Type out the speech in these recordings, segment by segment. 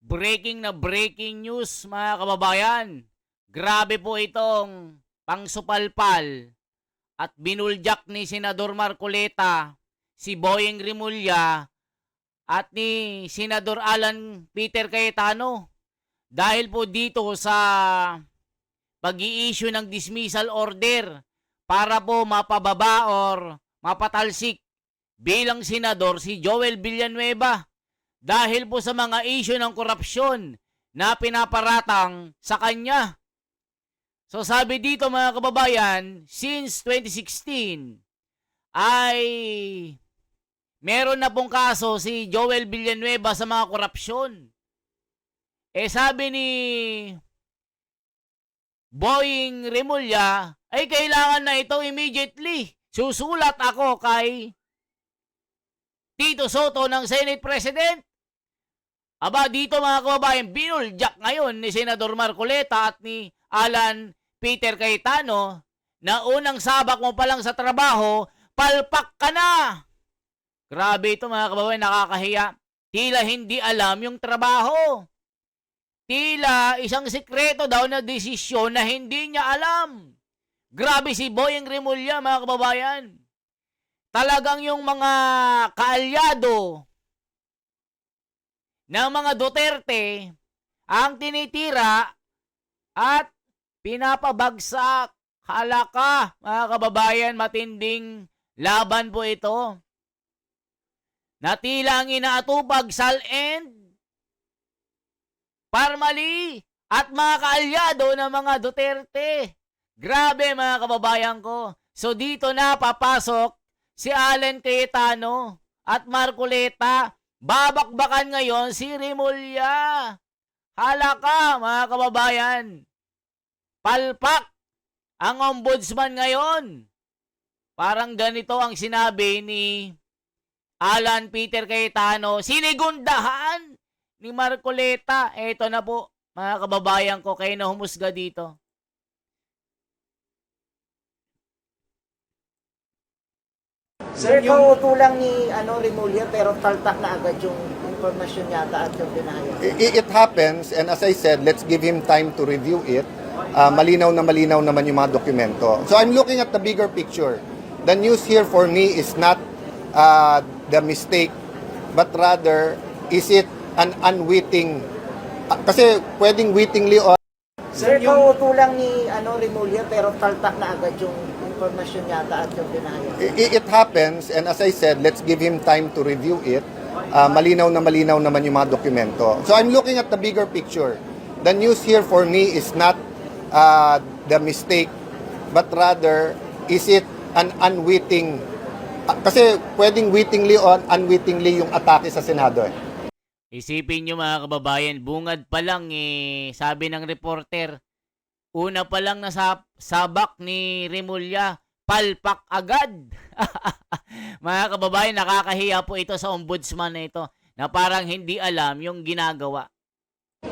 Breaking news mga kababayan. Grabe po itong pangsupalpal at binuljak ni Senador Marcoleta, si Boyeng Rimulya at ni Senador Alan Peter Cayetano. Dahil po dito sa pag-i-issue ng dismissal order para po mapababa or mapatalsik bilang senador si Joel Villanueva. Dahil po sa mga issue ng korupsyon na pinaparatang sa kanya. So sabi dito mga kababayan, since 2016 ay meron na pong kaso si Joel Villanueva sa mga korupsyon. Sabi ni Boyeng Rimulya ay kailangan na ito immediately. Susulat ako kay Tito Soto ng Senate President. Aba dito mga kababayan, binuljak ngayon ni Senador Marcoleta at ni Alan Peter Cayetano na unang sabak mo pa lang sa trabaho, palpak ka na. Grabe ito mga kababayan, nakakahiya. Tila hindi alam yung trabaho. Tila isang sikreto daw na desisyon na hindi niya alam. Grabe si Boyeng Rimulya mga kababayan. Talagang yung mga kaalyado ng mga Duterte ang tinitira at pinapabagsak. Halaka, mga kababayan, matinding laban po ito. Natilang inaatupag Sal-End, Parmali at mga kaalyado ng mga Duterte. Grabe mga kababayan ko. So dito na papasok si Alan Cayetano at Marcoleta. Babakbakan ngayon si Rimulya. Halaka mga kababayan. Palpak ang ombudsman ngayon. Parang ganito ang sinabi ni Alan Peter Cayetano. Sinigundahan ni Marcoleta. Ito na po mga kababayan ko, kayo na humusga dito. Sir, kauuto lang ni Rimulya pero taltak na agad yung informasyon yata at yung pinahayag. It happens, and as I said, let's give him time to review it. Malinaw naman yung mga dokumento. So I'm looking at the bigger picture. The news here for me is not the mistake, but rather, is it an unwitting, kasi pwedeng wittingly or... Sir, kauuto lang ni Rimulya pero taltak na agad yung informasyon yata at yung pinahayag. It happens, and as I said, let's give him time to review it. Malinaw naman yung mga dokumento. So I'm looking at the bigger picture. The news here for me is not the mistake, but rather, is it an unwitting, kasi pwedeng wittingly or unwittingly yung atake sa Senado eh. Isipin nyo mga kababayan, bungad pa lang sabi ng reporter, una pa lang na sabak ni Rimulya, palpak agad. Mga kababayan, nakakahiya po ito sa ombudsman na ito na parang hindi alam yung ginagawa.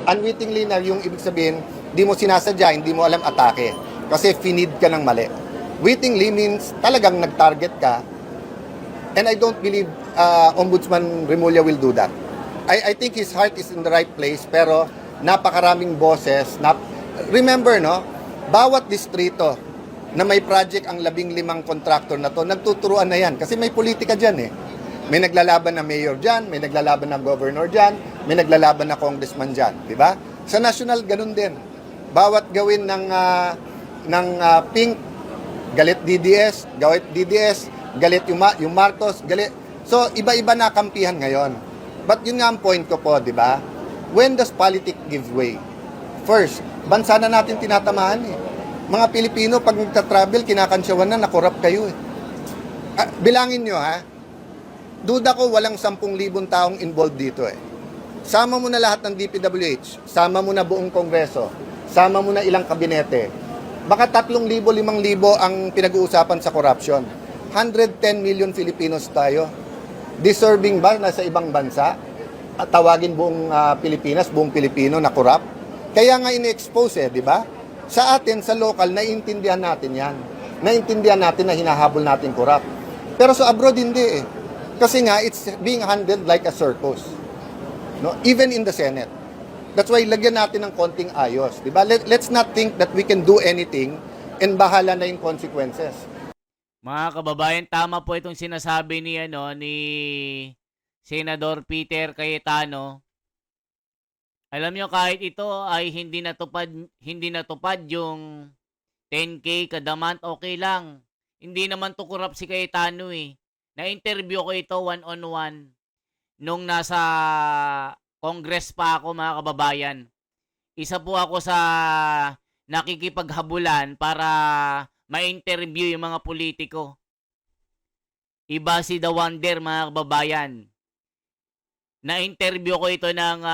Unwittingly na yung ibig sabihin, di mo sinasadya, hindi mo alam atake. Kasi finid ka ng mali. Wittingly means talagang nag-target ka. And I don't believe Ombudsman Rimulya will do that. I think his heart is in the right place, pero napakaraming boses. Remember, no? Bawat distrito na may project ang 15 contractor na to, nagtuturuan na yan. Kasi may politika dyan eh. May naglalaban na mayor dyan, may naglalaban na governor dyan, may naglalaban na congressman dyan. Diba? Sa national, ganun din. Bawat gawin ng pink, galit DDS, galit yung Marcos, galit. So, iba-iba na kampihan ngayon. But yun nga ang point ko po, di ba? When does politics give way? First, bansa na natin tinatamahan eh. Mga Pilipino, pag nagta-travel, kinakansyawan na, nakorap kayo eh. Bilangin nyo ha, duda ko walang 10,000 taong involved dito eh. Sama mo na lahat ng DPWH, sama mo na buong Kongreso, sama mo na ilang kabinete. Baka 3,000, 5,000 ang pinag-uusapan sa corruption. 110 million Filipinos tayo. Deserving ba na sa ibang bansa at tawagin buong Pilipinas, buong Pilipino na corrupt? Kaya nga in-expose eh, di ba? Sa atin, sa local, naiintindihan natin yan. Naiintindihan natin na hinahabol natin corrupt. Pero sa abroad, hindi eh. Kasi nga, it's being handled like a circus. No? Even in the Senate. That's why lagyan natin ng konting ayos, di ba? Let's not think that we can do anything and bahala na yung consequences. Mga kababayan, tama po itong sinasabi ni Senador Peter Cayetano. Alam nyo, kahit ito ay hindi natupad yung 10K kada month, okay lang. Hindi naman to corrupt si Cayetano eh. Na-interview ko ito one-on-one nung nasa Congress pa ako, mga kababayan. Isa po ako sa nakikipaghabulan para ma-interview yung mga politiko. Iba si The Wonder, mga kababayan. Na-interview ko ito ng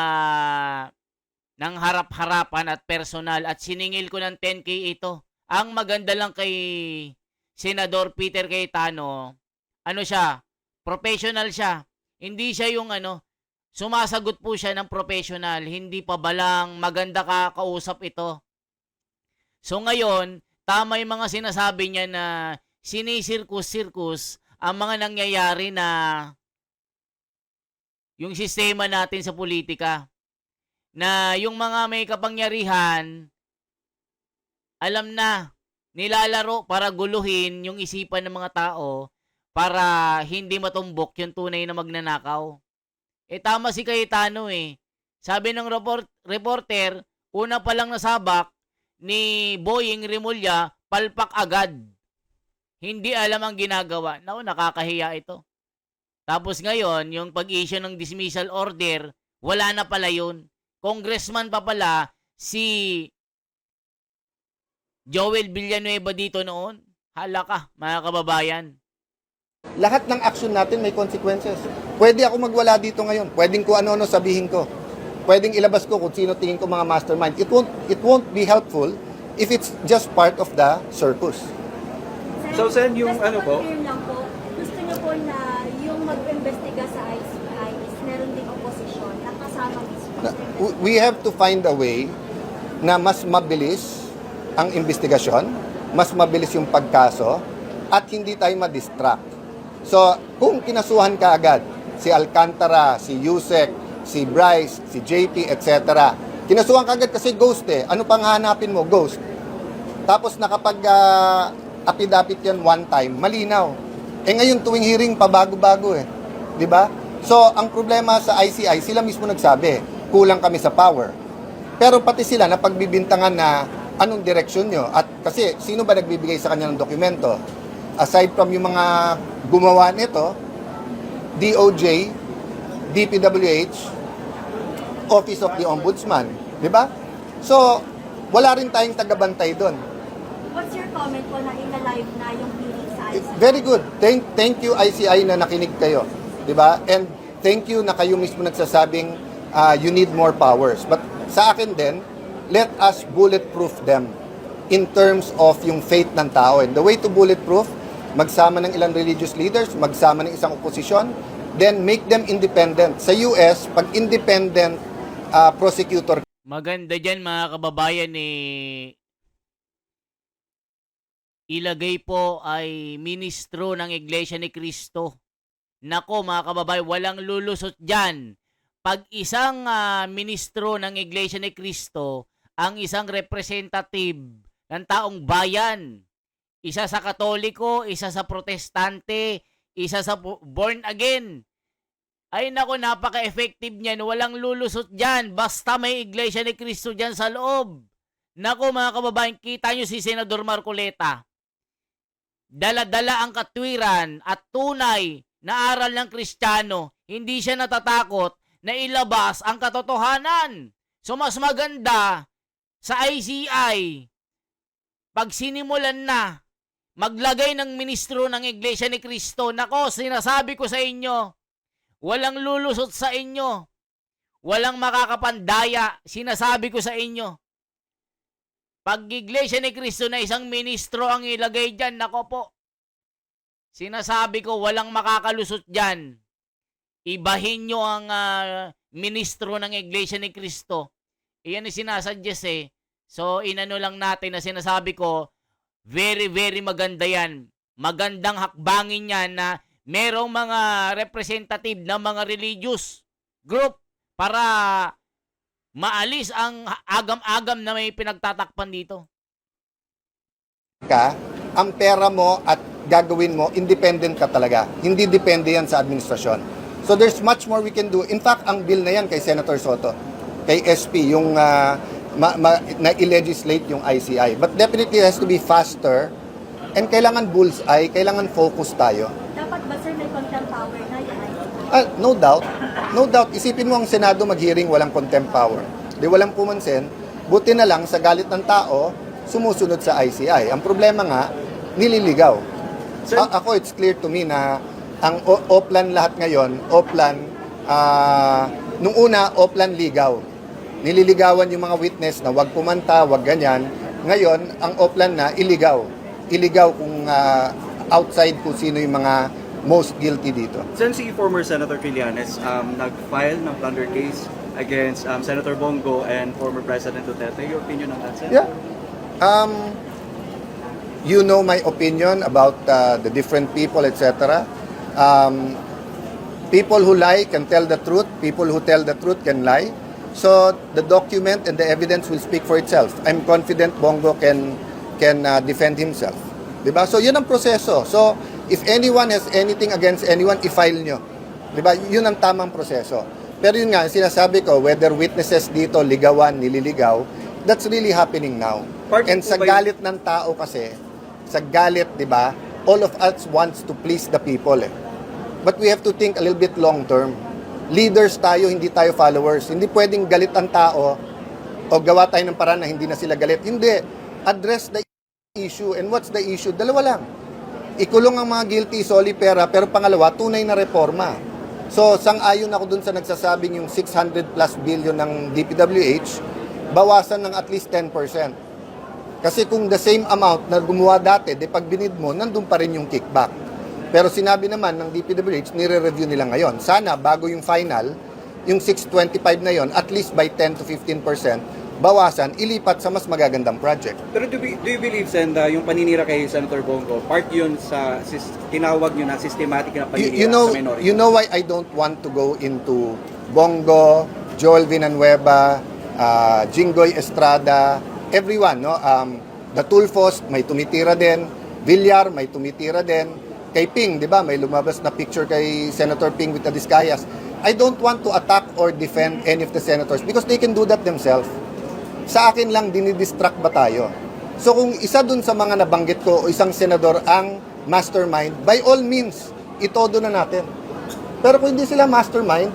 harap-harapan at personal at siningil ko ng 10K ito. Ang maganda lang kay Senador Peter Cayetano, ano siya, professional siya. Hindi siya yung sumasagot po siya ng professional, hindi pa balang maganda ka kausap ito. So ngayon, tama yung mga sinasabi niya na sinisirkus-sirkus ang mga nangyayari na yung sistema natin sa politika. Na yung mga may kapangyarihan, alam na, nilalaro para guluhin yung isipan ng mga tao para hindi matumbok yung tunay na magnanakaw. Tama si Cayetano eh. Sabi ng reporter, una pa lang nasabak ni Boying Rimulya, palpak agad. Hindi alam ang ginagawa. Naku, nakakahiya ito. Tapos ngayon, yung pag-issue ng dismissal order, wala na pala yun. Congressman pa pala si Joel Villanueva dito noon. Hala ka, mga kababayan. Lahat ng action natin may consequences. Pwede ako magwala dito ngayon. Pwedeng ko ano-ano sabihin ko. Pwedeng ilabas ko kung sino tingin ko mga mastermind. It won't be helpful if it's just part of the circus. So, Sen, yung just ano po? confirm lang po, gusto niyo po na yung mag-investiga sa ICI is meron ding opposition na kasama mismo. We have to find a way na mas mabilis ang investigasyon, mas mabilis yung pagkaso, at hindi tayo ma-distract. So, kung kinasuhan ka agad, si Alcantara, si Yusek, si Bryce, si JP, etc. Kinasuhan ka agad kasi ghost eh. Ano pang hanapin mo? Ghost. Tapos nakapag-apid-apid yan one time, malinaw. Ngayon tuwing hearing, pabago-bago eh. Di ba? So, ang problema sa ICI, sila mismo nagsabi, kulang kami sa power. Pero pati sila napagbibintangan na anong direksyon nyo. At kasi, sino ba nagbibigay sa kanya ng dokumento? Aside from yung mga gumawa nito, DOJ, DPWH, Office of the Ombudsman. Di ba? So, wala rin tayong tagabantay doon. What's your comment po na ina-live na yung hearing sa ICI? Very good. Thank you ICI na nakinig kayo. 'Di ba? And thank you na kayo mismo nagsasabing you need more powers. But sa akin din, let us bulletproof them in terms of yung faith ng tao. And the way to bulletproof, magsama ng ilang religious leaders, magsama ng isang oposisyon, then make them independent. Sa US, pag independent prosecutor. Maganda dyan, mga kababayan ilagay po ay ministro ng Iglesia ni Cristo. Nako mga kababayan, walang lulusot dyan. Pag isang ministro ng Iglesia ni Cristo, ang isang representative ng taong bayan, isa sa Katoliko, isa sa Protestante, isa sa born again, ay nako, napaka-effective niyan. Walang lulusot dyan. Basta may Iglesia ni Cristo dyan sa loob. Nako mga kababayan, kita nyo si Senador Marcoleta. Dala-dala ang katwiran at tunay na aral ng Kristiyano. Hindi siya natatakot na ilabas ang katotohanan. So mas maganda sa ICI, pag sinimulan na maglagay ng ministro ng Iglesia ni Cristo, nako, sinasabi ko sa inyo, walang lulusot sa inyo. Walang makakapandaya, sinasabi ko sa inyo. Pag Iglesia ni Cristo na isang ministro ang ilagay dyan, nako po, sinasabi ko, walang makakalusot dyan. Ibahin nyo ang ministro ng Iglesia ni Cristo. Iyan ang sinasuggest eh. So, inano lang natin na sinasabi ko, very, very maganda yan. Magandang hakbangin yan na merong mga representative ng mga religious group para maalis ang agam-agam na may pinagtatakpan dito. Ka, ang pera mo at gagawin mo, independent ka talaga. Hindi depende yan sa administrasyon. So there's much more we can do. In fact, ang bill na yan kay Senator Soto, kay SP, yung na-legislate yung ICI. But definitely it has to be faster and kailangan bullseye, kailangan focus tayo. Dapat ba sir may contempt power na yung ICI? No doubt. No doubt. Isipin mo ang Senado mag-hearing walang contempt power. Di walang pumansin. Buti na lang sa galit ng tao, sumusunod sa ICI. Ang problema nga, nililigaw. Ako, it's clear to me na ang Oplan lahat ngayon, Oplan, nung una, Oplan ligaw. Nililigawan yung mga witness na wag pumanta, wag ganyan. Ngayon, ang Oplan na, iligaw. Iligaw kung outside kung sino yung mga most guilty dito. Sen, si former Senator Trillanes nag-file ng plunder case against Senator Bongo and former President Duterte. Your opinion on that, Sen? Yeah. You know my opinion about the different people, etc. People who lie can tell the truth. People who tell the truth can lie. So the document and the evidence will speak for itself. I'm confident Bongo can defend himself. Diba? So yun ang proseso. So if anyone has anything against anyone, i-file nyo. Diba? Yun ang tamang proseso. Pero yun nga, sinasabi ko, whether witnesses dito, ligawan, nililigaw, that's really happening now. And sa galit ng tao kasi, sa galit, di ba, all of us wants to please the people. But we have to think a little bit long term. Leaders tayo, hindi tayo followers. Hindi pwedeng galit ang tao o gawa tayo ng paraan na hindi na sila galit. Hindi. Address the issue. And what's the issue? Dalawa lang. Ikulong ang mga guilty, soli pera, pero pangalawa, tunay na reforma. So, sang-ayon ako dun sa nagsasabing yung 600 plus billion ng DPWH, bawasan ng at least 10%. Kasi kung the same amount na gumawa dati, de pag binid mo, nandun pa rin yung kickback. Pero sinabi naman ng DPWH, nire-review nila ngayon. Sana, bago yung final, yung 625 na yon, at least by 10 to 15%, bawasan, ilipat sa mas magagandang project. Pero do you believe, Sen, yung paninira kay Senator Bongo, part yun sa tinawag nyo na systematic na paninira sa minority? You know why I don't want to go into Bongo, Joel Villanueva, Jinggoy Estrada, everyone, no? The Tulfos, may tumitira din. Villar, may tumitira din. Kay Ping, di ba? May lumabas na picture kay Senator Ping with the Discayas. I don't want to attack or defend any of the senators because they can do that themselves. Sa akin lang, dinidistract ba tayo? So kung isa dun sa mga nabanggit ko o isang senador ang mastermind, by all means, itodo na natin. Pero kung hindi sila mastermind,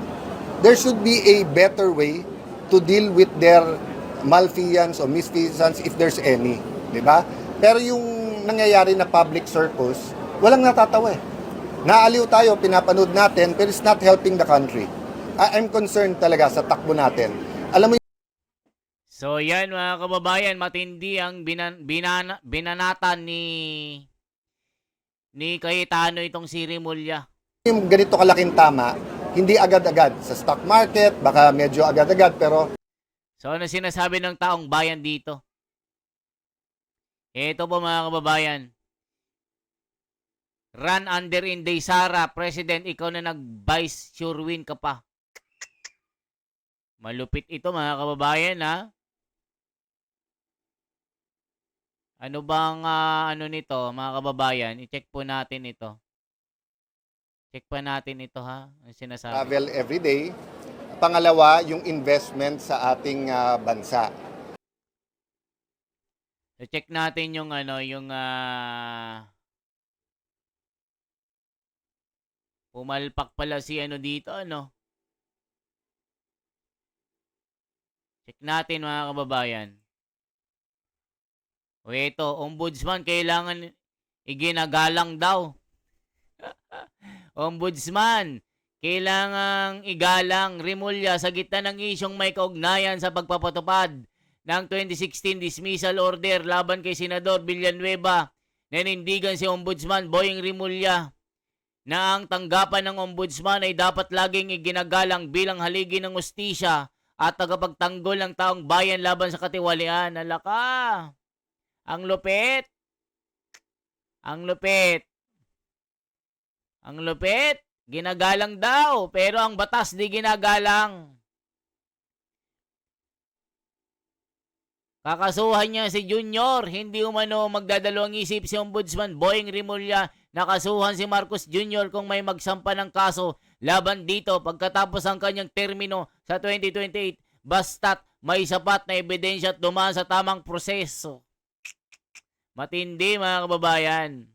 there should be a better way to deal with their malfeasance o misfeasance if there's any. Diba? Pero yung nangyayari na public circus, walang natatawa eh. Naaliw tayo, pinapanood natin, pero it's not helping the country. I'm concerned talaga sa takbo natin. Alam mo So yan mga kababayan, matindi ang binanatan ni Cayetano itong si Remulla. yung ganito kalaking tama, hindi agad-agad. Sa stock market, baka medyo agad-agad, pero So ano sinasabi ng taong bayan dito? Ito po mga kababayan. Run under Inday Sara, President, ikaw na nag-vice, sure win ka pa. Malupit ito mga kababayan ha. Ano bang ano nito mga kababayan? I-check po natin ito. Check pa natin ito ha. Ang sinasabi. travel every day. Pangalawa, yung investment sa ating bansa. So, check natin yung ano, yung pumalpak pala si ano dito, ano. Check natin mga kababayan. O ito, ombudsman kailangan iginagalang daw. Ombudsman, kailangang igalang Remulla sa gitna ng isyong may kaugnayan sa pagpapatupad ng 2016 dismissal order laban kay Senador Villanueva. Nanindigan si Ombudsman Boying Remulla na ang tanggapan ng Ombudsman ay dapat laging iginagalang bilang haligi ng ustisya at tagapagtanggol ng taong bayan laban sa katiwalian. Alaka! Ang lupit! Ang lupit! Ang lupit! Ginagalang daw, pero ang batas di ginagalang. Kakasuhan niya si Junior. Hindi umano magdadalawang isip si Ombudsman Boying Rimulya. Nakasuhan si Marcos Jr. kung may magsampa ng kaso laban dito pagkatapos ang kanyang termino sa 2028. Basta't may sapat na ebidensya at dumaan sa tamang proseso. Matindi mga kababayan.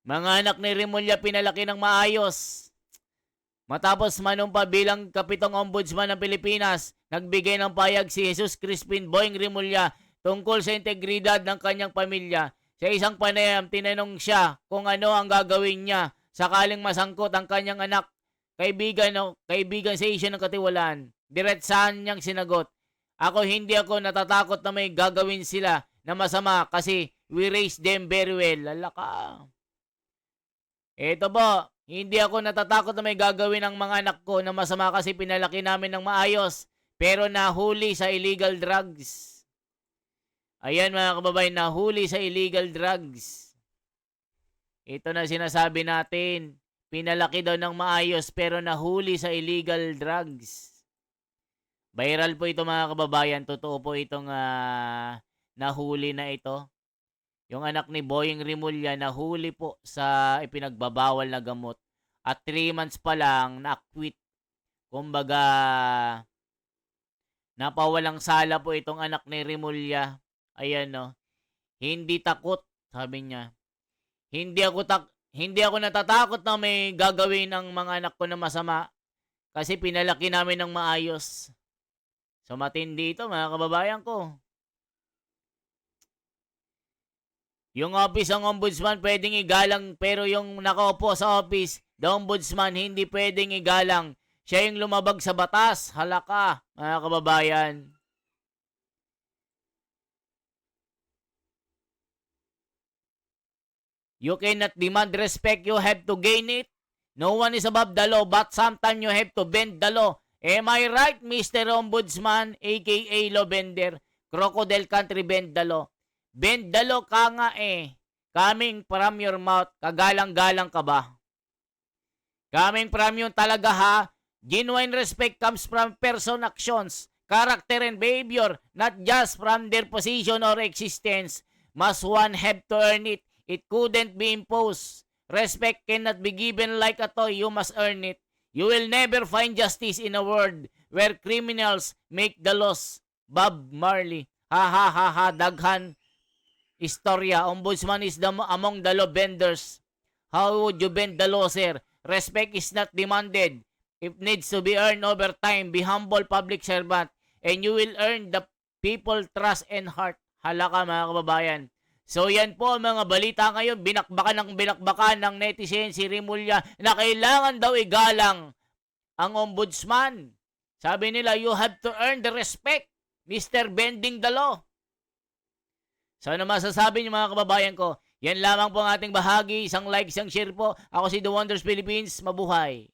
Mga anak ni Rimulya pinalaki ng maayos. Matapos manumpa bilang kapitong ombudsman ng Pilipinas, nagbigay ng payag si Jesus Crispin Boying Rimulya tungkol sa integridad ng kanyang pamilya. Sa isang panayam, tinanong siya kung ano ang gagawin niya sakaling masangkot ang kanyang anak. Kaibigan sa isyu ng katiwalaan. Diretsahan niyang sinagot, hindi ako natatakot na may gagawin sila na masama kasi we raised them very well. Lalaka. Eto po, hindi ako natatakot na may gagawin ang mga anak ko na masama kasi pinalaki namin ng maayos pero nahuli sa illegal drugs. Ayan mga kababayan, nahuli sa illegal drugs. Ito na sinasabi natin, pinalaki daw ng maayos pero nahuli sa illegal drugs. Viral po ito mga kababayan, totoo po itong nahuli na ito. Yung anak ni Boying Rimulya nahuli po sa ipinagbabawal na gamot. At 3 months pa lang na-acquit. Kumbaga, napawalang sala po itong anak ni Rimulya. Ayan no. Hindi takot, sabi niya. Hindi ako natatakot na may gagawin ng mga anak ko na masama kasi pinalaki namin ng maayos. So matindi ito mga kababayan ko. Yung office ng ombudsman pwedeng igalang pero yung nakaupo sa office, the ombudsman hindi pwedeng igalang. Siya yung lumabag sa batas. Halaka, mga kababayan. You cannot demand respect, you have to gain it. No one is above the law, but sometimes you have to bend the law. Am I right, Mr. Ombudsman, aka Law Bender? Crocodile Country, bend the law. Bend the law ka nga Coming from your mouth, kagalang-galang ka ba? Coming from you talaga ha. Genuine respect comes from person actions, character and behavior, not just from their position or existence. Must one have to earn it. It couldn't be imposed. Respect cannot be given like a toy. You must earn it. You will never find justice in a world where criminals make the laws. Bob Marley. Ha ha ha ha. Daghan. Istorya. Ombudsman is among the law benders. How would you bend the law, sir? Respect is not demanded. It needs to be earned over time. Be humble public servant. And you will earn the people trust and heart. Halaka mga kababayan. So yan po mga balita ngayon. Binakbakan ng netizen si Rimulya na kailangan daw igalang ang ombudsman. Sabi nila, you have to earn the respect, Mr. Bending the Law. So ano masasabi niyo mga kababayan ko? Yan lamang po ang ating bahagi. Isang like, isang share po. Ako si The Wonders Philippines. Mabuhay!